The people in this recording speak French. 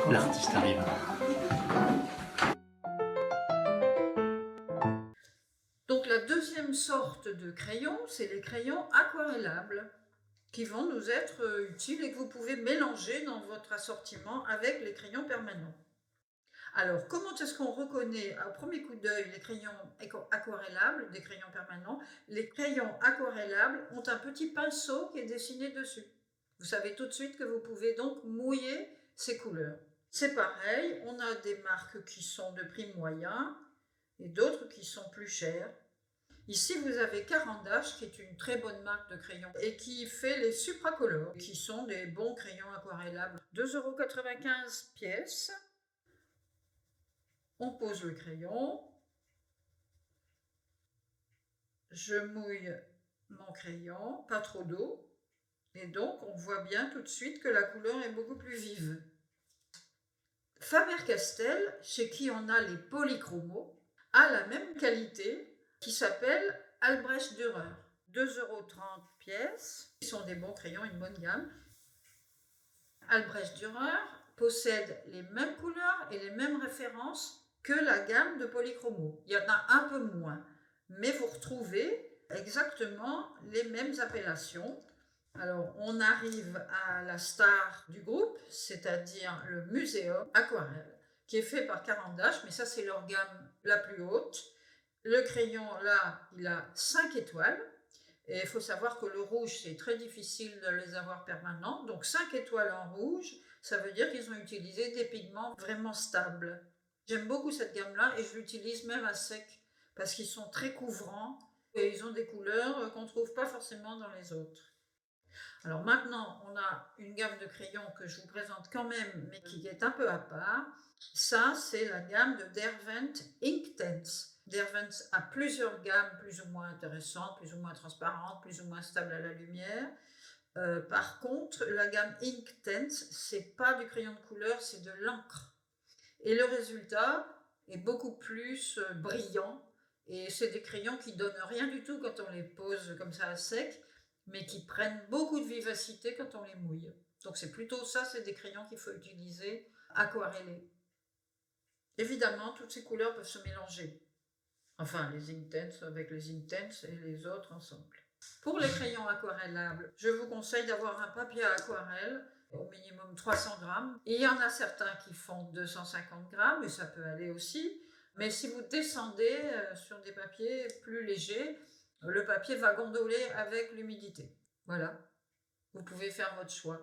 L'artiste arrive. Donc la deuxième sorte de crayon, c'est les crayons aquarellables qui vont nous être utiles et que vous pouvez mélanger dans votre assortiment avec les crayons permanents. Alors, comment est-ce qu'on reconnaît au premier coup d'œil les crayons aquarellables des crayons permanents? Les crayons aquarellables ont un petit pinceau qui est dessiné dessus. Vous savez tout de suite que vous pouvez donc mouiller ces couleurs. C'est pareil, on a des marques qui sont de prix moyen et d'autres qui sont plus chères. Ici, vous avez Carandache, qui est une très bonne marque de crayons et qui fait les supracolores, qui sont des bons crayons aquarellables. 2,95 € pièce. On pose le crayon. Je mouille mon crayon, pas trop d'eau. Et donc, on voit bien tout de suite que la couleur est beaucoup plus vive. Faber-Castell, chez qui on a les polychromos, a la même qualité qui s'appelle Albrecht Dürer. 2,30 € pièce. Ils sont des bons crayons, une bonne gamme. Albrecht Dürer possède les mêmes couleurs et les mêmes références que la gamme de polychromos. Il y en a un peu moins, mais vous retrouvez exactement les mêmes appellations. Alors, on arrive à la star du groupe, c'est-à-dire le Muséum Aquarelle, qui est fait par Carandache, mais ça, c'est leur gamme la plus haute. Le crayon, là, il a 5 étoiles. Et il faut savoir que le rouge, c'est très difficile de les avoir permanents. Donc 5 étoiles en rouge, ça veut dire qu'ils ont utilisé des pigments vraiment stables. J'aime beaucoup cette gamme-là et je l'utilise même à sec parce qu'ils sont très couvrants et ils ont des couleurs qu'on ne trouve pas forcément dans les autres. Alors maintenant, on a une gamme de crayons que je vous présente quand même, mais qui est un peu à part. Ça, c'est la gamme de Derwent Inktense. Derwent a plusieurs gammes plus ou moins intéressantes, plus ou moins transparentes, plus ou moins stables à la lumière. Par contre, la gamme Inktense, c'est pas du crayon de couleur, c'est de l'encre. Et le résultat est beaucoup plus brillant. Et c'est des crayons qui donnent rien du tout quand on les pose comme ça à sec, mais qui prennent beaucoup de vivacité quand on les mouille. Donc c'est plutôt ça, c'est des crayons qu'il faut utiliser aquarellés. Évidemment, toutes ces couleurs peuvent se mélanger. Enfin, les Inktense avec les Inktense et les autres ensemble. Pour les crayons aquarellables, je vous conseille d'avoir un papier à aquarelle, au minimum 300 grammes. Il y en a certains qui font 250 grammes, et ça peut aller aussi. Mais si vous descendez sur des papiers plus légers, le papier va gondoler avec l'humidité. Voilà, vous pouvez faire votre choix.